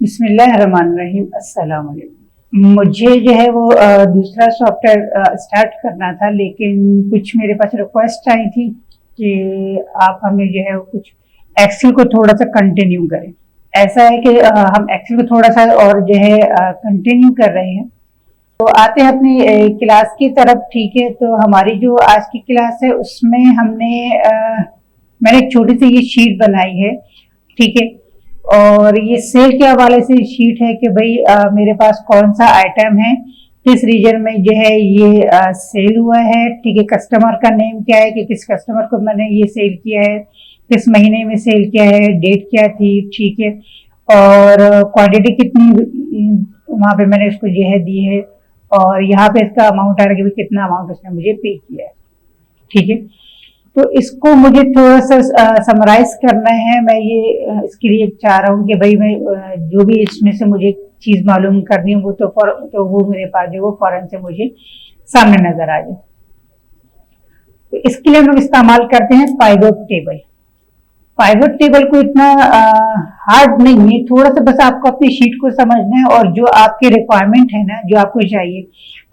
बिस्मिल्लाहिर्रहमानिर्रहीम। अस्सलाम वालेकुम। मुझे जो है वो दूसरा सॉफ्टवेयर स्टार्ट करना था, लेकिन कुछ मेरे पास रिक्वेस्ट आई थी कि आप हमें जो है कुछ एक्सेल को थोड़ा सा कंटिन्यू करें। ऐसा है कि हम एक्सेल को थोड़ा सा और जो है कंटिन्यू कर रहे हैं। तो आते हैं अपनी क्लास की तरफ। ठीक है, तो हमारी जो आज की क्लास है उसमें मैंने एक छोटी सी ये शीट बनाई है। ठीक है, और ये सेल के हवाले से शीट है कि भाई मेरे पास कौन सा आइटम है, किस रीजन में जो है ये सेल हुआ है। ठीक है, कस्टमर का नेम क्या है कि किस कस्टमर को मैंने ये सेल किया है, किस महीने में सेल किया है, डेट क्या थी। ठीक है, और क्वांटिटी कितनी वहां पे मैंने उसको जो है दी है, और यहाँ पे इसका अमाउंट आ रहा है कि कितना अमाउंट उसने मुझे पे किया है। ठीक है, तो इसको मुझे थोड़ा सा समराइज करना है। मैं ये इसके लिए चाह रहा हूँ कि भाई मैं जो भी इसमें से मुझे चीज मालूम करनी हो वो तो वो मेरे पास जो वो फौरन से मुझे सामने नजर आ जाए। तो इसके लिए हम लोग इस्तेमाल करते हैं पाइवट टेबल। पाइवट टेबल को इतना हार्ड नहीं है, थोड़ा सा बस आपको अपनी शीट को समझना है और जो आपके रिक्वायरमेंट है ना, जो आपको चाहिए,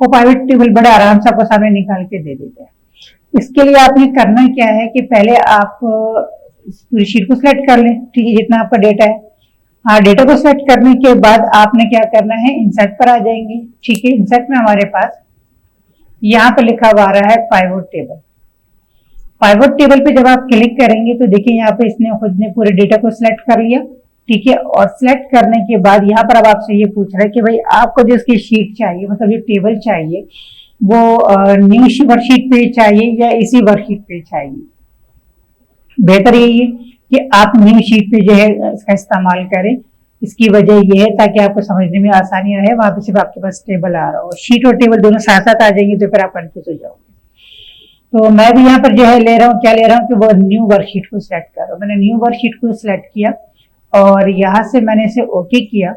वो पाइवट टेबल बड़े आराम से आपको सामने निकाल के दे देते हैं। इसके लिए आपने करना क्या है कि पहले आप पूरी शीट को सिलेक्ट कर लें। ठीक है, जितना आपका डेटा है। हाँ, डेटा को सिलेक्ट करने के बाद आपने क्या करना है, इंसर्ट पर आ जाएंगे। ठीक है, इंसर्ट में हमारे पास यहाँ पर लिखा हुआ आ रहा है पाइवट टेबल। पाइवट टेबल पे जब आप क्लिक करेंगे तो देखिए यहाँ पे इसने खुद ने पूरे डेटा को सिलेक्ट कर लिया। ठीक है, और सिलेक्ट करने के बाद यहाँ पर अब आपसे ये पूछ रहा है कि भाई आपको जो इसकी शीट चाहिए, मतलब जो टेबल चाहिए, वो न्यू वर्कशीट पे चाहिए या इसी वर्कशीट पे चाहिए। बेहतर यही है कि आप न्यू शीट पे जो है इसका इस्तेमाल करें। इसकी वजह यह है ताकि आपको समझने में आसानी रहे। वहां पे सिर्फ आपके पास टेबल आ रहा हो, शीट और टेबल दोनों साथ साथ आ जाएंगे तो फिर आप कंफ्यूज हो जाओगे। तो मैं भी यहाँ पर जो है ले रहा हूँ, क्या ले रहा हूँ कि वो न्यू वर्कशीट को सिलेक्ट कर रहा हूँ। मैंने न्यू वर्कशीट को सिलेक्ट किया और यहाँ से मैंने इसे ओके किया।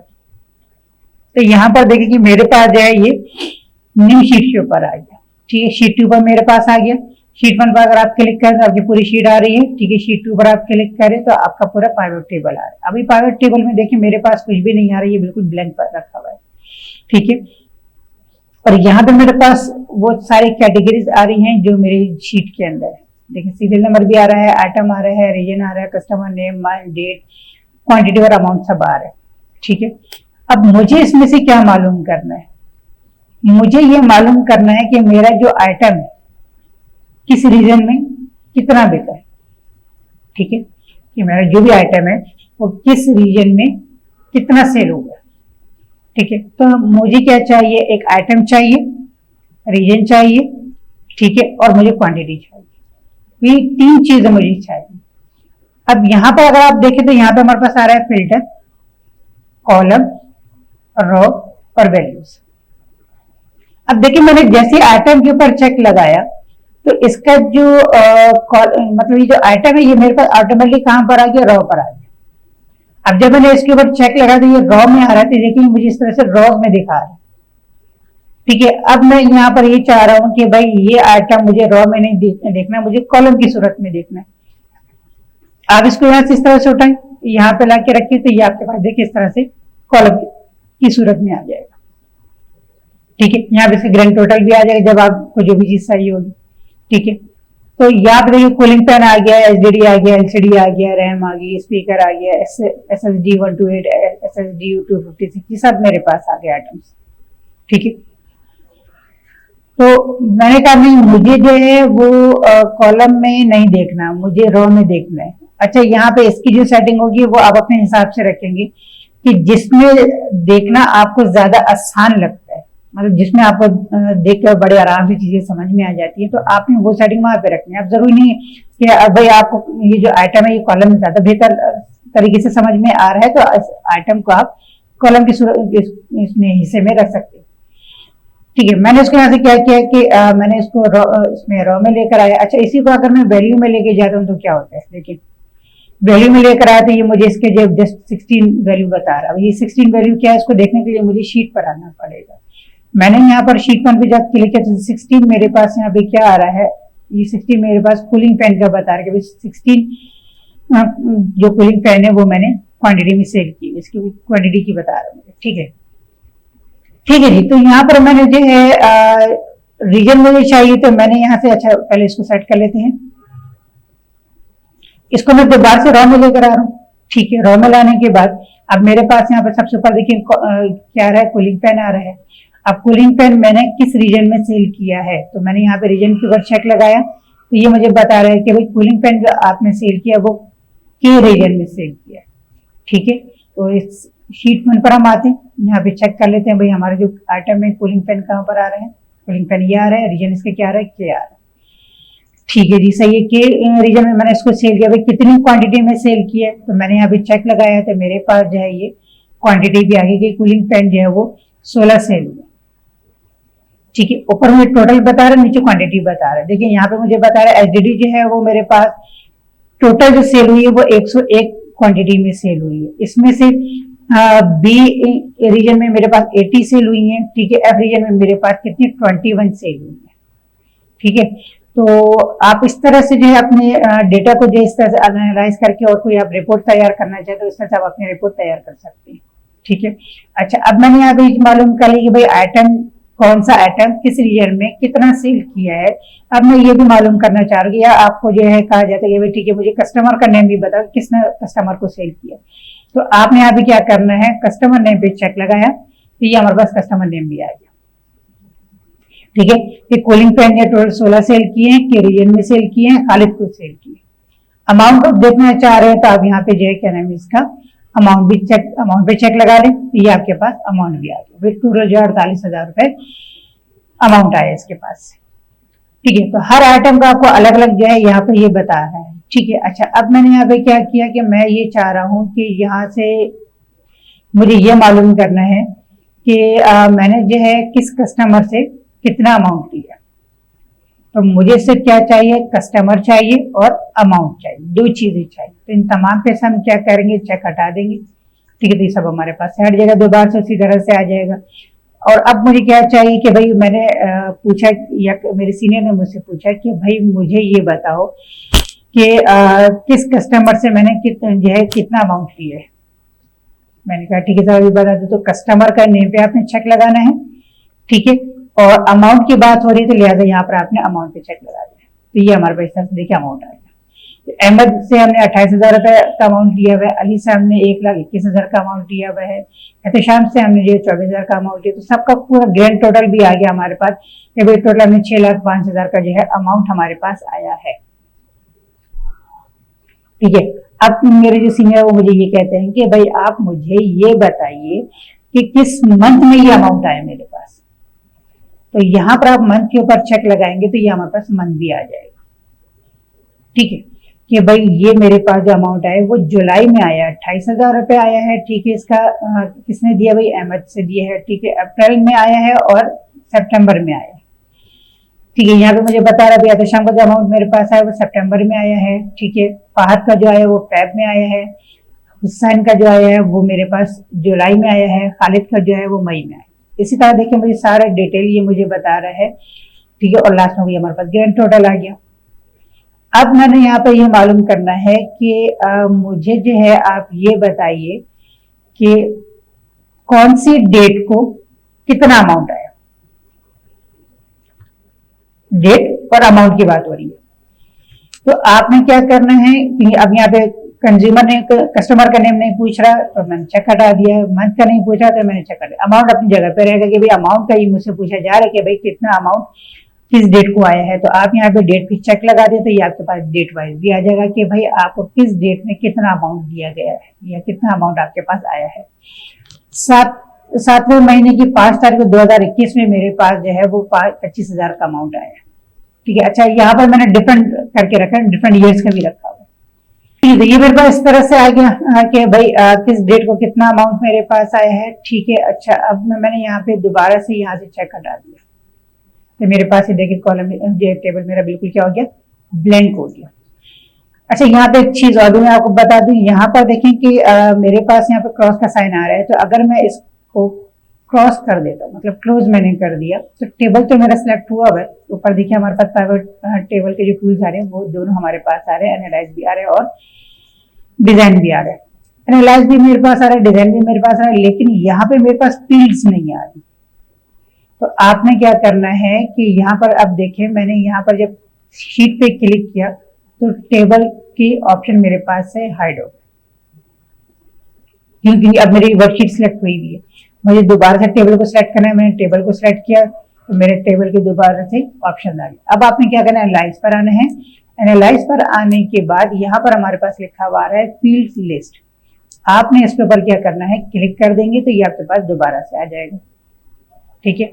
तो यहाँ पर देखिए कि मेरे पास जो है ये न्यू शीट के ऊपर आ गया। ठीक है, शीट 2 पर मेरे पास आ गया। शीट 1 पर अगर आप क्लिक करें तो आपकी पूरी शीट आ रही है। ठीक है, शीट 2 पर आप क्लिक करें तो आपका पूरा पाइवट टेबल आ रहा है। अभी पाइवट टेबल में देखिए मेरे पास कुछ भी नहीं आ रहा है, ये बिल्कुल ब्लैंक पर रखा हुआ है। ठीक है, और यहाँ पे मेरे पास वो सारी कैटेगरीज आ रही हैं जो मेरी शीट के अंदर है। देखिए, सीरियल नंबर भी आ रहा है, आइटम आ रहा है, रीजन आ रहा है, customer name, month, date, quantity और अमाउंट सब आ रहा है। ठीक है, अब मुझे इसमें से क्या मालूम करना है, मुझे ये मालूम करना है कि मेरा जो आइटम है किस रीजन में कितना बिका है। ठीक है, कि मेरा जो भी आइटम है वो किस रीजन में कितना सेल होगा। ठीक है, तो मुझे क्या चाहिए, एक आइटम चाहिए, रीजन चाहिए, ठीक है, और मुझे क्वांटिटी चाहिए। ये 3 चीजें मुझे चाहिए। अब यहाँ पर अगर आप देखें तो यहाँ पे हमारे पास आ रहा है फिल्टर, कॉलम, रो और वैल्यूज। अब देखिए मैंने जैसे आइटम के ऊपर चेक लगाया तो इसका जो मतलब ये जो आइटम है ये मेरे पास ऑटोमेटिकली कहां पर आ गया, रो पर आ गया। अब जब मैंने इसके ऊपर चेक लगा तो ये रॉ में आ रहा है, तो देखिए मुझे इस तरह से रॉ में दिखा रहा है। ठीक है, अब मैं यहाँ पर ये चाह रहा हूँ कि भाई ये आइटम मुझे रॉ में नहीं देखना, मुझे कॉलम की सूरत में देखना है। आप इसको यहाँ से इस तरह से उठाएं, यहाँ पे लाके रखिए तो ये आपके पास देखिए इस तरह से कॉलम की सूरत में आ जाएगा। ठीक है, यहाँ पे इसके ग्रैंड टोटल भी आ जाएगा जब आपको जो भी चीज चाहिए होगी। ठीक है, तो यहाँ पे देखिए कूलिंग फैन आ गया, एचडीडी आ गया, एलसीडी आ गया, रैम आ गई, स्पीकर आ गया, एसएसडी 128, एसएसडी 256, ये सब मेरे पास आ गए आइटम्स। ठीक है, तो मैंने कहा नहीं, मुझे जो है वो कॉलम में नहीं देखना, मुझे रो में देखना है। अच्छा, यहाँ पे इसकी जो सेटिंग होगी वो आप अपने हिसाब से रखेंगे कि जिसमें देखना आपको ज्यादा आसान लगता है, मतलब जिसमें आपको देखकर बड़े आराम से चीजें समझ में आ जाती है, तो आपने वो सेटिंग वहां पे रखनी है। अब जरूरी नहीं है कि भाई आपको ये जो आइटम है ये कॉलम में ज्यादा बेहतर तरीके से समझ में आ रहा है तो इस आइटम को आप कॉलम की इसमें हिस्से में रख सकते हैं। ठीक है, मैंने इसको यहाँ से क्या किया कि मैंने इसको इसमें रॉ में लेकर आया। अच्छा, इसी को अगर मैं वैल्यू में लेके जाता हूँ तो क्या होता है, देखिए वैल्यू में लेकर आया तो ये मुझे इसके जो जस्ट 16 वैल्यू बता रहा है। ये 16 वैल्यू क्या है, इसको देखने के लिए मुझे शीट पर आना पड़ेगा। मैंने यहाँ पर शीट 1 पे जब क्लिक किया तो 16 मेरे पास यहाँ पे क्या आ रहा है, ये 16 मेरे पास कूलिंग फैन का बता रहा है कि 16 जो कूलिंग फैन है वो मैंने क्वांटिटी में सेल की, इसकी क्वांटिटी की बता रहा हूँ। ठीक है, ठीक है जी। तो यहाँ पर मैंने जो है रीजन मुझे चाहिए, तो मैंने यहाँ से, अच्छा पहले इसको सेट कर लेते हैं। इसको मैं दोबारा से रॉ में लेकर आ रहा हूँ। ठीक है, रॉ में लाने के बाद अब मेरे पास यहाँ पर सबसे ऊपर देखिए क्या आ रहा है, कूलिंग फैन आ रहा है। अब कूलिंग फैन मैंने किस रीजन में सेल किया है, तो मैंने यहाँ पे रीजन के ऊपर चेक लगाया, तो ये मुझे बता रहा है कि भाई कूलिंग फैन जो आपने सेल किया वो के रीजन में सेल किया। ठीक है, तो इस शीट वन पर हम आते हैं, यहाँ पे चेक कर लेते हैं भाई हमारे जो आइटम है कूलिंग फैन कहाँ पर आ रहे हैं। कूलिंग फैन ये आ रहा है, रीजन इसका क्या आ रहा है, के आ रहा है। ठीक है जी, सही है। के रीजन में मैंने इसको सेल किया, भाई कितनी क्वांटिटी में सेल किया है, तो मैंने यहाँ पे चेक लगाया, तो मेरे पास जो है ये क्वांटिटी भी आ गई कि कूलिंग फैन जो है वो 16 सेल हुआ। ठीक है, ऊपर मुझे टोटल बता रहा है, नीचे क्वांटिटी बता रहा है। देखिए यहाँ पे मुझे बता रहा है एचडीडी जो है वो मेरे पास टोटल जो सेल हुई है वो 101 क्वांटिटी में सेल हुई है। इसमें से बी रीजन में मेरे पास 80 सेल हुई है। ठीक है, एफ रीजन में मेरे पास कितनी 21 सेल हुई है। ठीक है, तो आप इस तरह से जो है अपने डेटा को जो इस तरह से एनालाइज करके और कोई आप रिपोर्ट तैयार करना चाहे तो इस तरह से आप अपनी रिपोर्ट तैयार कर सकते हैं। ठीक है, अच्छा अब मैंने यहाँ पे मालूम कर लिया कि भाई आइटम कौन सा आइटम किस रीजन में कितना सेल किया है। अब मैं ये भी मालूम करना चाह रही हूँ, या आपको जो है कहा जाता है कि भाई ठीक है मुझे कस्टमर का नेम भी बताओ, किसने कस्टमर को सेल किया। तो आपने यहाँ पे क्या करना है, कस्टमर नेम पे चेक लगाया, तो ये हमारे पास कस्टमर नेम भी आ गया। ठीक है, ये कूलिंग फैन ने टोटल 16 सेल किए हैं, के रीजन में सेल किए हैं, खालिद को सेल किए। अमाउंट आप देखना चाह रहे हैं तो आप यहाँ पे जो है क्या नाम है इसका अमाउंट भी चेक, अमाउंट पे चेक लगा लें, तो ये आपके पास अमाउंट भी आ गया। टोटल जो 48,000 रुपए अमाउंट आया इसके पास। ठीक है, तो हर आइटम का आपको अलग अलग जो है यहाँ पे ये बता रहा है। ठीक है, अच्छा अब मैंने यहाँ पे क्या किया कि मैं ये चाह रहा हूँ कि यहाँ से मुझे ये मालूम करना है कि मैंने जो है किस कस्टमर से कितना अमाउंट लिया। तो मुझे सिर्फ क्या चाहिए, कस्टमर चाहिए और अमाउंट चाहिए, दो चीजें चाहिए। तो इन तमाम पे से हम क्या करेंगे, चेक हटा देंगे। ठीक है, तो ये सब हमारे पास हट जाएगा, दोबारा से उसी तरह से आ जाएगा। और अब मुझे क्या चाहिए कि भाई मैंने पूछा, या मेरे सीनियर ने मुझसे पूछा कि भाई मुझे ये बताओ कि किस कस्टमर से मैंने जो है कितना अमाउंट लिया है। मैंने कहा ठीक है सर अभी बता दो। तो कस्टमर का नेम पे आपने चेक लगाना है। ठीक है, और अमाउंट की बात हो रही है तो लिहाजा यहाँ पर आपने अमाउंट पे चेक लगा दिया। तो ये हमारे पास देखिए अमाउंट आएगा। तो अहमद से हमने 28,000 रुपए का अमाउंट लिया हुआ है, अली से हमने 1,21,000 का अमाउंट लिया हुआ है, एहतशाम से हमने जो 24,000 का अमाउंट लिया। तो सबका पूरा ग्रैंड टोटल भी आ गया हमारे पास। टोटल हमने 6,05,000 का जो है अमाउंट हमारे पास आया है। ठीक है, अब मेरे जो सीनियर वो मुझे ये कहते हैं कि भाई आप मुझे ये बताइए कि किस मंथ में ये अमाउंट आया मेरे पास। तो यहां पर आप मंथ के ऊपर चेक लगाएंगे तो ये हमारे पास मंथ भी आ जाएगा। ठीक है, कि भाई ये मेरे पास जो अमाउंट आया वो जुलाई में आया, 28,000 रुपए आया है। ठीक है, इसका किसने दिया, भाई अहमद से दिया है। ठीक है, अप्रैल में आया है और सितंबर में आया है। ठीक है, यहाँ पे मुझे बता रहा है एहतशाम का जो अमाउंट मेरे पास आया वो सितंबर में आया है। ठीक है, फहद का जो आया वो फेब में आया है, हुसैन का जो आया है वो मेरे पास जुलाई में आया है, खालिद का जो है वो मई में आया। इसी तरह देखिए मुझे सारा डिटेल ये मुझे बता रहा है। ठीक है, और लास्ट में भी हमारे पास ग्रैंड टोटल आ गया। अब मैंने यहाँ पे ये मालूम करना है कि मुझे जो है आप ये बताइए कि कौन सी डेट को कितना अमाउंट आया। डेट और अमाउंट की बात हो रही है। तो आपने क्या करना है, अब यहाँ पे कंज्यूमर ने कस्टमर का नेम नहीं पूछ रहा तो मैंने चेक हटा दिया, मंथ का नहीं पूछा तो मैंने चेक हटा दिया। अमाउंट अपनी जगह पे रहेगा कि भाई अमाउंट का ही मुझसे पूछा जा रहा है कि भाई कितना अमाउंट किस डेट को आया है। तो आप यहाँ पे डेट पे चेक लगा दे तो ये आपके पास डेट वाइज भी आ जाएगा कि भाई आपको किस डेट में कितना अमाउंट दिया गया है या कितना अमाउंट आपके पास आया है। 7वें महीने की 5 तारीख 2021 में मेरे पास जो है वो 25,000 का अमाउंट आया। ठीक है, अच्छा यहाँ पर मैंने डिफरेंट करके रखा है, डिफरेंट ईयर्स का भी रखा हुआ है। ठीक है, ये मेरे पास इस तरह से आ गया कि भाई किस डेट को कितना अमाउंट मेरे पास आया है। ठीक है, अच्छा अब मैंने यहाँ पे दोबारा से यहाँ से चेक हटा दिया तो मेरे पास ये देखिए कॉलम ये टेबल मेरा बिल्कुल क्या हो गया, ब्लैंक हो गया। अच्छा यहाँ पे एक चीज और भी मैं आपको बता दूं, यहाँ पर देखें कि मेरे पास यहाँ पे क्रॉस का साइन आ रहा है। तो अगर मैं इसको क्रॉस कर देता हूँ, मतलब क्लोज मैंने कर दिया, तो टेबल तो मेरा सिलेक्ट हुआ है। ऊपर देखिए हमारे पास प्राइवेट टेबल के जो टूल्स आ रहे हैं वो दोनों हमारे पास आ रहे हैं, एनालाइज भी आ रहे हैं और डिजाइन भी आ रहा है। एनालाइज भी मेरे पास आ रहा है, डिजाइन भी मेरे पास आ रहा है, लेकिन यहाँ पे मेरे पास फील्ड्स नहीं आ रही। तो आपने क्या करना है कि यहाँ पर अब देखें, मैंने यहाँ पर जब शीट पे क्लिक किया तो टेबल की ऑप्शन मेरे पास से हाइड हो गया, क्योंकि अब मेरी वर्कशीट सिलेक्ट हुई हुई है। मुझे दोबारा से टेबल को सिलेक्ट करना है, मैंने टेबल को सिलेक्ट किया तो मेरे टेबल के दोबारा से ऑप्शन आ गए। अब आपने क्या करना है, एनालाइज पर आना है। एनालाइज पर आने के बाद यहाँ पर हमारे पास लिखा हुआ है फील्ड्स लिस्ट। आपने इसके ऊपर क्या करना है, क्लिक कर देंगे तो ये आपके पास दोबारा से आ जाएगा। ठीक है,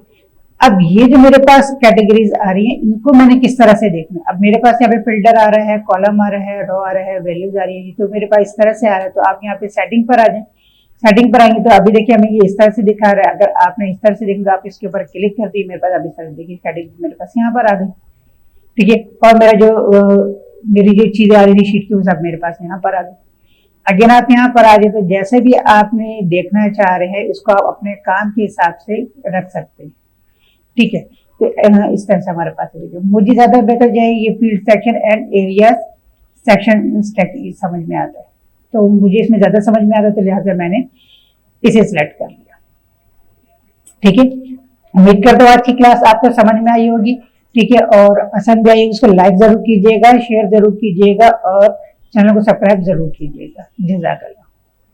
अब ये जो मेरे पास कैटेगरीज आ रही हैं, इनको मैंने किस तरह से देखना है। अब मेरे पास यहाँ पे फिल्टर आ रहा है, कॉलम आ रहा है, रो आ रहा है, वैल्यूज आ रही है, तो मेरे पास इस तरह से आ रहा है। तो आप यहाँ पे सेटिंग पर आ जाए। सेटिंग पर आएंगे तो अभी देखिए हमें ये इस तरह से दिखा रहा है। अगर आपने इस तरह से देखा, आप इसके ऊपर क्लिक कर दी, मेरे पास अभी इस तरह से देखिए कैटेगरी मेरे पास यहाँ पर आ गई। ठीक है, और मेरा जो मेरी जो चीजें आ रही थी शीट की, वो सब मेरे पास यहाँ पर आ गई। अगेन आप यहाँ पर आ जाए तो जैसे भी आपने देखना चाह रहे हैं, इसको आप अपने काम के हिसाब से रख सकते हैं। ठीक है, तो इस तरह से हमारे पास है। मुझे ज्यादा बेहतर जो है ये field section and area section समझ में आता है, तो मुझे इसमें ज्यादा समझ में आता है, तो लिहाजा मैंने इसे सिलेक्ट कर लिया। ठीक है, उम्मीद करता हूँ आज की क्लास आपको समझ में आई होगी। ठीक है, और पसंद भी आई उसको लाइक जरूर कीजिएगा, शेयर जरूर कीजिएगा और चैनल को सब्सक्राइब जरूर कीजिएगा। जज़ाकल्लाह।